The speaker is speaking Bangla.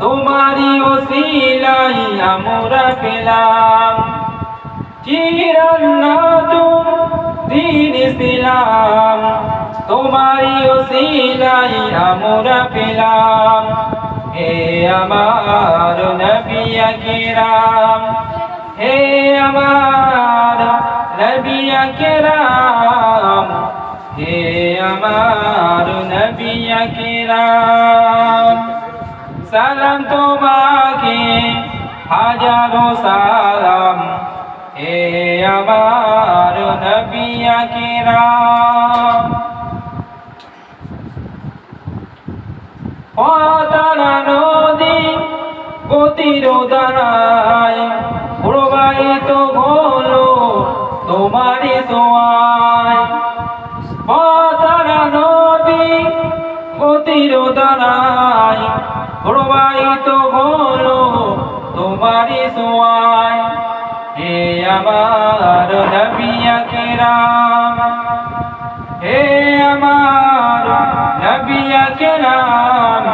তোমারি ওসিলাই আমরা পেলাম চিরান্নাতুম দ্বীন ইসলাম। তোমারি ওসিলাই আমরা পেলাম হে আমার নবী আকরাম, হে আমার নবী আকরাম, হে আমার নবী আকরাম। সালাম তোমাকে হাজারো সালাম হে আমার নবী আকরাম। পাতালা নদী গতির দ্বারায় প্রবাহিত হলো তোমারি ছোঁয়ায়। পাতালা নদী গতির দ্বারায় প্রবাহিত হলো তোমারি ছোঁয়ায় হে আমার নবী আকরাম, হে আমার নবী আকরাম।